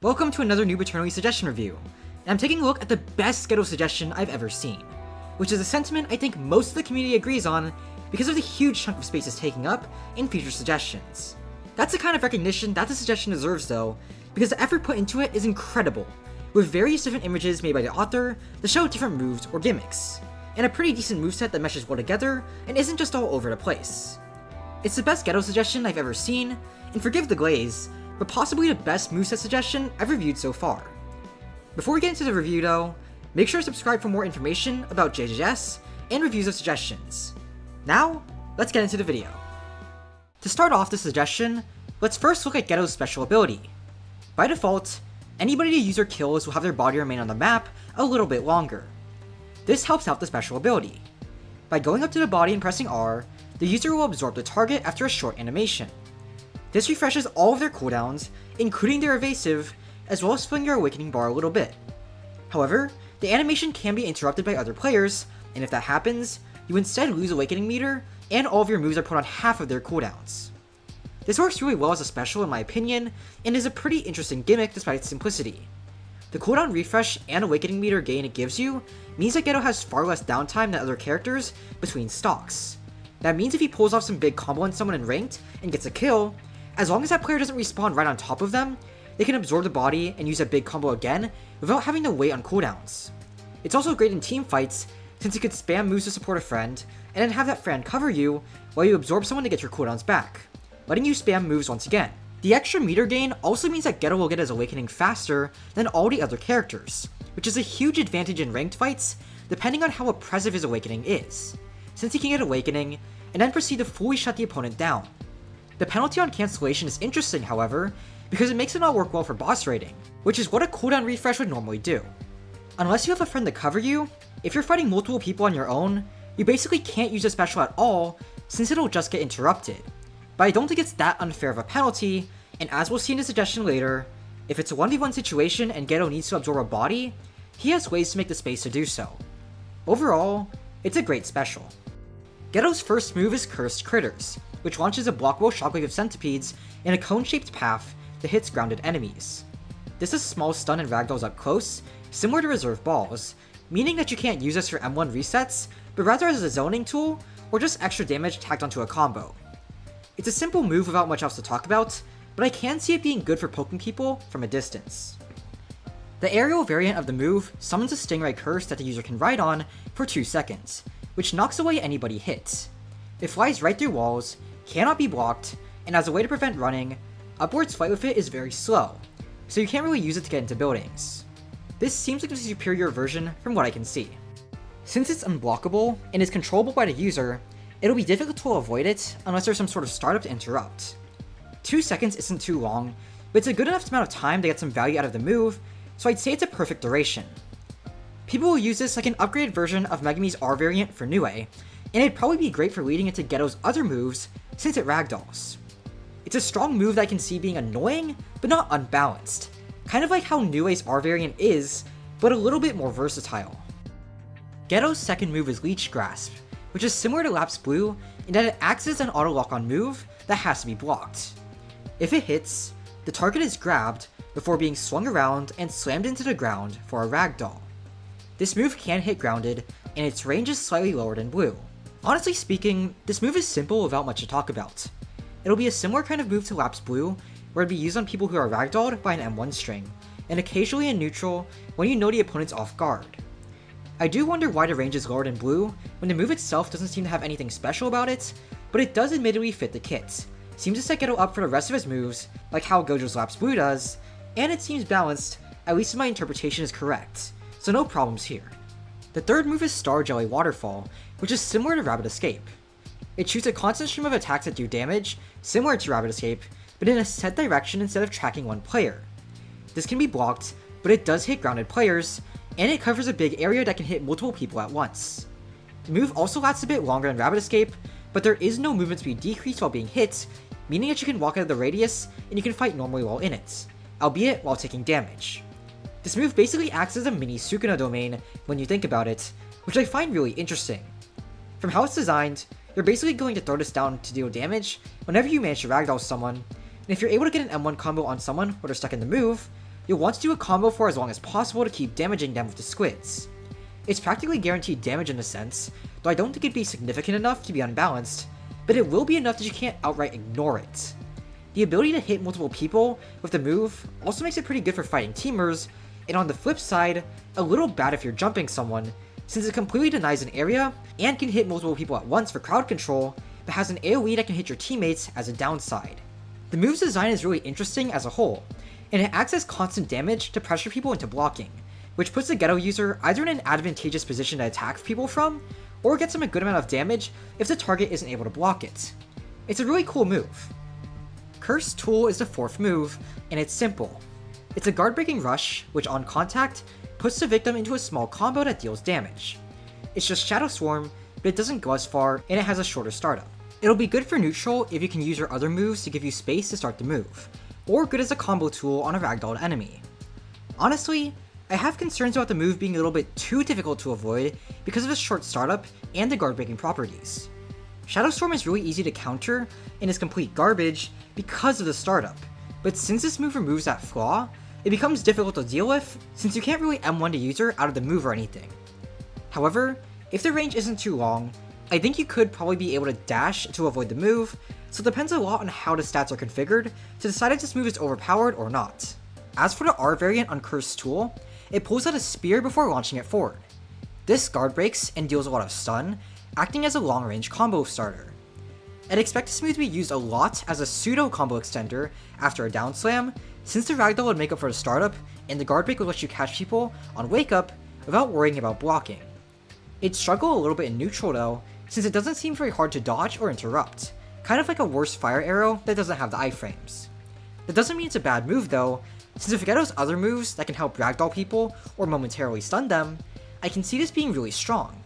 Welcome to another Noob Eternally suggestion review, and I'm taking a look at the best Geto suggestion I've ever seen, which is a sentiment I think most of the community agrees on because of the huge chunk of space it's taking up in future suggestions. That's the kind of recognition that the suggestion deserves though, because the effort put into it is incredible, with various different images made by the author that show different moves or gimmicks, and a pretty decent moveset that meshes well together and isn't just all over the place. It's the best Geto suggestion I've ever seen, and forgive the glaze, but possibly the best moveset suggestion I've reviewed so far. Before we get into the review though, make sure to subscribe for more information about JJS and reviews of suggestions. Now, let's get into the video. To start off the suggestion, let's first look at Geto's special ability. By default, anybody the user kills will have their body remain on the map a little bit longer. This helps out the special ability. By going up to the body and pressing R, the user will absorb the target after a short animation. This refreshes all of their cooldowns, including their evasive, as well as filling your awakening bar a little bit. However, the animation can be interrupted by other players, and if that happens, you instead lose awakening meter, and all of your moves are put on half of their cooldowns. This works really well as a special in my opinion, and is a pretty interesting gimmick despite its simplicity. The cooldown refresh and awakening meter gain it gives you means that Geto has far less downtime than other characters between stocks. That means if he pulls off some big combo on someone in ranked and gets a kill, as long as that player doesn't respawn right on top of them, they can absorb the body and use a big combo again without having to wait on cooldowns. It's also great in team fights since you could spam moves to support a friend and then have that friend cover you while you absorb someone to get your cooldowns back, letting you spam moves once again. The extra meter gain also means that Geto will get his awakening faster than all the other characters, which is a huge advantage in ranked fights depending on how oppressive his awakening is, since he can get awakening and then proceed to fully shut the opponent down. The penalty on cancellation is interesting, however, because it makes it not work well for boss raiding, which is what a cooldown refresh would normally do. Unless you have a friend to cover you, if you're fighting multiple people on your own, you basically can't use a special at all since it'll just get interrupted. But I don't think it's that unfair of a penalty, and as we'll see in the suggestion later, if it's a 1v1 situation and Geto needs to absorb a body, he has ways to make the space to do so. Overall, it's a great special. Geto's first move is Cursed Critters, which launches a blockable shockwave of centipedes in a cone-shaped path that hits grounded enemies. This is small stun and ragdolls up close, similar to reserve balls, meaning that you can't use this for M1 resets, but rather as a zoning tool, or just extra damage tacked onto a combo. It's a simple move without much else to talk about, but I can see it being good for poking people from a distance. The aerial variant of the move summons a Stingray curse that the user can ride on for 2 seconds, which knocks away anybody hit. It flies right through walls, cannot be blocked, and as a way to prevent running, upwards flight with it is very slow, so you can't really use it to get into buildings. This seems like the superior version from what I can see. Since it's unblockable and is controllable by the user, it'll be difficult to avoid it unless there's some sort of startup to interrupt. 2 seconds isn't too long, but it's a good enough amount of time to get some value out of the move, so I'd say it's a perfect duration. People will use this like an upgraded version of Megumi's R variant for Nue, and it'd probably be great for leading into Geto's other moves since it ragdolls. It's a strong move that I can see being annoying, but not unbalanced, kind of like how Nue's R variant is, but a little bit more versatile. Geto's second move is Leech Grasp, which is similar to Lapse Blue in that it acts as an auto lock-on move that has to be blocked. If it hits, the target is grabbed before being swung around and slammed into the ground for a ragdoll. This move can hit grounded, and its range is slightly lower than Blue. Honestly speaking, this move is simple without much to talk about. It'll be a similar kind of move to Lapse Blue, where it'd be used on people who are ragdolled by an M1 string, and occasionally in neutral when you know the opponent's off guard. I do wonder why the range is lower than Blue, when the move itself doesn't seem to have anything special about it, but it does admittedly fit the kit. Seems to set Geto up for the rest of his moves, like how Gojo's Lapse Blue does, and it seems balanced, at least if my interpretation is correct, so no problems here. The third move is Star Jelly Waterfall, which is similar to Rapid Escape. It shoots a constant stream of attacks that do damage, similar to Rapid Escape, but in a set direction instead of tracking one player. This can be blocked, but it does hit grounded players, and it covers a big area that can hit multiple people at once. The move also lasts a bit longer than Rapid Escape, but there is no movement speed decrease while being hit, meaning that you can walk out of the radius and you can fight normally while in it, albeit while taking damage. This move basically acts as a mini Sukuna domain when you think about it, which I find really interesting. From how it's designed, you're basically going to throw this down to deal damage whenever you manage to ragdoll someone, and if you're able to get an M1 combo on someone while they're stuck in the move, you'll want to do a combo for as long as possible to keep damaging them with the squids. It's practically guaranteed damage in a sense, though I don't think it'd be significant enough to be unbalanced, but it will be enough that you can't outright ignore it. The ability to hit multiple people with the move also makes it pretty good for fighting teamers, and on the flip side, a little bad if you're jumping someone, since it completely denies an area and can hit multiple people at once for crowd control, but has an AoE that can hit your teammates as a downside. The move's design is really interesting as a whole, and it acts as constant damage to pressure people into blocking, which puts the Geto user either in an advantageous position to attack people from, or gets them a good amount of damage if the target isn't able to block it. It's a really cool move. Cursed Tool is the 4th move, and it's simple. It's a guard-breaking rush, which on contact, puts the victim into a small combo that deals damage. It's just Shadow Swarm, but it doesn't go as far, and it has a shorter startup. It'll be good for neutral if you can use your other moves to give you space to start the move, or good as a combo tool on a ragdolled enemy. Honestly, I have concerns about the move being a little bit too difficult to avoid because of its short startup and the guard-breaking properties. Shadow Storm is really easy to counter and is complete garbage because of the startup, but since this move removes that flaw, it becomes difficult to deal with since you can't really M1 the user out of the move or anything. However, if the range isn't too long, I think you could probably be able to dash to avoid the move, so it depends a lot on how the stats are configured to decide if this move is overpowered or not. As for the R variant on Cursed Tool, it pulls out a spear before launching it forward. This guard breaks and deals a lot of stun, acting as a long-range combo starter. I'd expect this move to be used a lot as a pseudo combo extender after a down slam, since the ragdoll would make up for the startup, and the guard break would let you catch people on wake up without worrying about blocking. It'd struggle a little bit in neutral though, since it doesn't seem very hard to dodge or interrupt, kind of like a worse fire arrow that doesn't have the iframes. That doesn't mean it's a bad move though, since if Geto's other moves that can help ragdoll people or momentarily stun them, I can see this being really strong.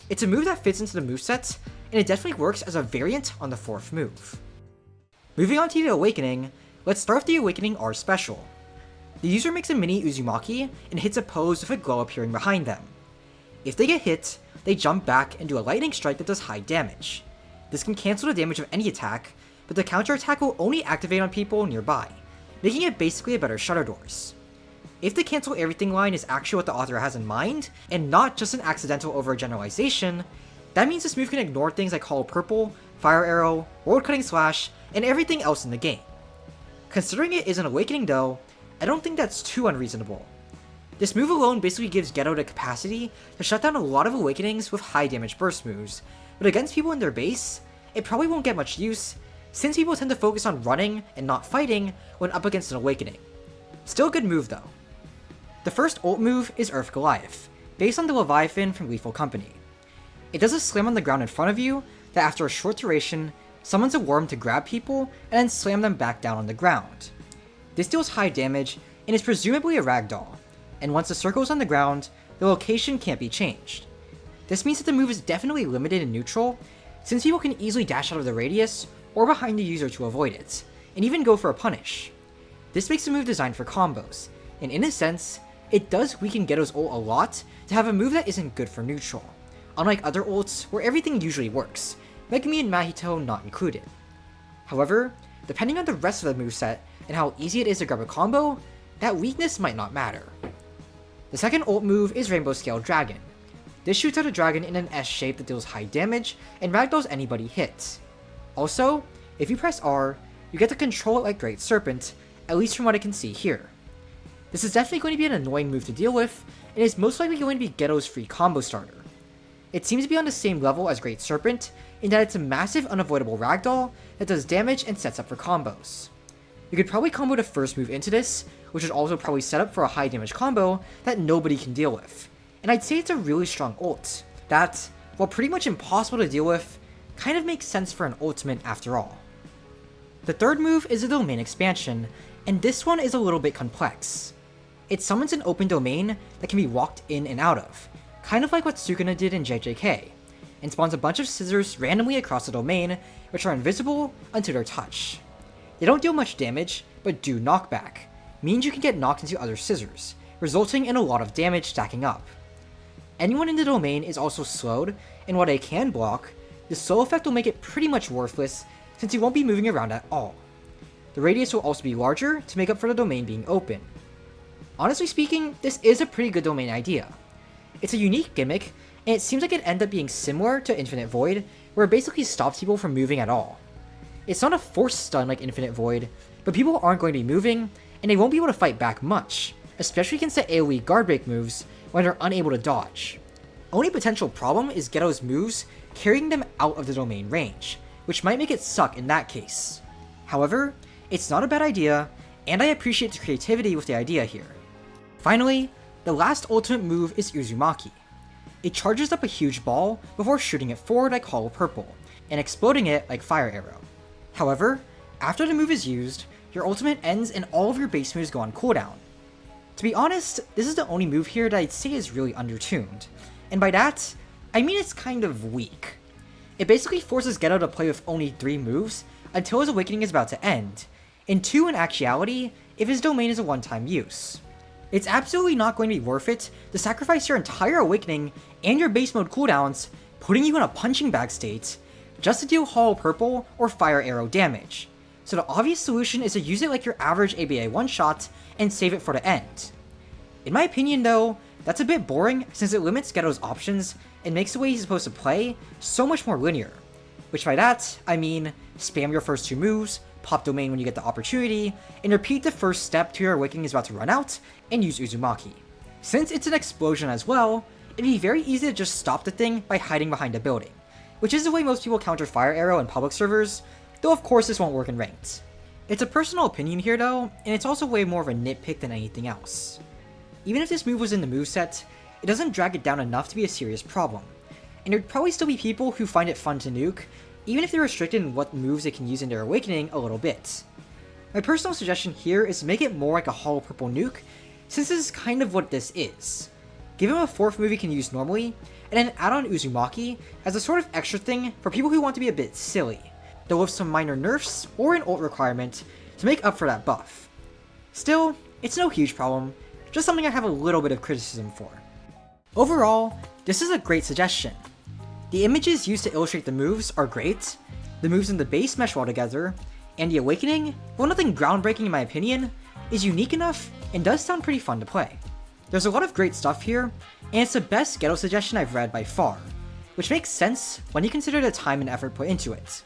It's a move that fits into the moveset, and it definitely works as a variant on the 4th move. Moving on to the Awakening, let's start with the Awakening R special. The user makes a mini Uzumaki and hits a pose with a glow appearing behind them. If they get hit, they jump back and do a lightning strike that does high damage. This can cancel the damage of any attack, but the counter attack will only activate on people nearby, making it basically a better Shutter Doors. If the cancel everything line is actually what the author has in mind, and not just an accidental overgeneralization, that means this move can ignore things like Hollow Purple, Fire Arrow, World Cutting Slash, and everything else in the game. Considering it is an Awakening though, I don't think that's too unreasonable. This move alone basically gives Geto the capacity to shut down a lot of Awakenings with high damage burst moves, but against people in their base, it probably won't get much use, since people tend to focus on running and not fighting when up against an Awakening. Still a good move though. The first ult move is Earth Goliath, based on the Leviathan from Lethal Company. It does a slam on the ground in front of you that after a short duration, summons a worm to grab people and then slam them back down on the ground. This deals high damage and is presumably a ragdoll, and once the circle is on the ground, the location can't be changed. This means that the move is definitely limited in neutral, since people can easily dash out of the radius or behind the user to avoid it, and even go for a punish. This makes the move designed for combos, and in a sense, it does weaken Geto's ult a lot to have a move that isn't good for neutral, unlike other ults where everything usually works, Megumi and Mahito not included. However, depending on the rest of the moveset and how easy it is to grab a combo, that weakness might not matter. The second ult move is Rainbow Scale Dragon. This shoots out a dragon in an S shape that deals high damage and ragdolls anybody hit. Also, if you press R, you get to control it like Great Serpent, at least from what I can see here. This is definitely going to be an annoying move to deal with, and is most likely going to be Geto's free combo starter. It seems to be on the same level as Great Serpent, in that it's a massive unavoidable ragdoll that does damage and sets up for combos. You could probably combo the first move into this, which would also probably set up for a high damage combo that nobody can deal with, and I'd say it's a really strong ult, that, while pretty much impossible to deal with, kind of makes sense for an ultimate after all. The third move is a domain expansion, and this one is a little bit complex. It summons an open domain that can be walked in and out of, kind of like what Sukuna did in JJK, and spawns a bunch of scissors randomly across the domain, which are invisible until they're touched. They don't deal much damage, but do knockback, means you can get knocked into other scissors, resulting in a lot of damage stacking up. Anyone in the domain is also slowed, and while they can block, the slow effect will make it pretty much worthless since you won't be moving around at all. The radius will also be larger to make up for the domain being open. Honestly speaking, this is a pretty good domain idea. It's a unique gimmick, and it seems like it ends up being similar to Infinite Void, where it basically stops people from moving at all. It's not a forced stun like Infinite Void, but people aren't going to be moving, and they won't be able to fight back much, especially against the AoE guard break moves when they're unable to dodge. Only potential problem is Geto's moves carrying them out of the domain range, which might make it suck in that case. However, it's not a bad idea, and I appreciate the creativity with the idea here. Finally, the last ultimate move is Uzumaki. It charges up a huge ball before shooting it forward like Hollow Purple, and exploding it like Fire Arrow. However, after the move is used, your ultimate ends and all of your base moves go on cooldown. To be honest, this is the only move here that I'd say is really undertuned, and by that, I mean it's kind of weak. It basically forces Geto to play with only 3 moves until his awakening is about to end, and 2 in actuality if his domain is a one-time use. It's absolutely not going to be worth it to sacrifice your entire awakening and your base mode cooldowns, putting you in a punching bag state, just to deal Hollow Purple or Fire Arrow damage. So the obvious solution is to use it like your average ABA one-shot and save it for the end. In my opinion though, that's a bit boring since it limits Geto's options and makes the way he's supposed to play so much more linear. Which by that, I mean spam your first 2 moves, pop domain when you get the opportunity, and repeat the first step till your awakening is about to run out, and use Uzumaki. Since it's an explosion as well, it'd be very easy to just stop the thing by hiding behind a building, which is the way most people counter Fire Arrow in public servers, though of course this won't work in ranked. It's a personal opinion here though, and it's also way more of a nitpick than anything else. Even if this move was in the moveset, it doesn't drag it down enough to be a serious problem, and there'd probably still be people who find it fun to nuke, even if they're restricted in what moves they can use in their awakening a little bit. My personal suggestion here is to make it more like a Hollow Purple nuke, since this is kind of what this is. Give him a 4th move he can use normally, and then add on Uzumaki as a sort of extra thing for people who want to be a bit silly, though with some minor nerfs or an ult requirement to make up for that buff. Still, it's no huge problem, just something I have a little bit of criticism for. Overall, this is a great suggestion. The images used to illustrate the moves are great, the moves in the base mesh well together, and the awakening, while nothing groundbreaking in my opinion, is unique enough and does sound pretty fun to play. There's a lot of great stuff here, and it's the best Geto suggestion I've read by far, which makes sense when you consider the time and effort put into it.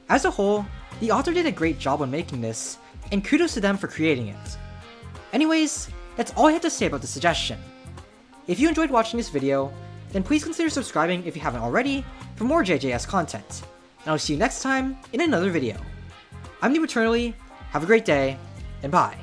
As a whole, the author did a great job on making this, and kudos to them for creating it. Anyways, that's all I have to say about the suggestion. If you enjoyed watching this video, then please consider subscribing if you haven't already for more JJS content, and I'll see you next time in another video. I'm New Eternally, have a great day, and bye.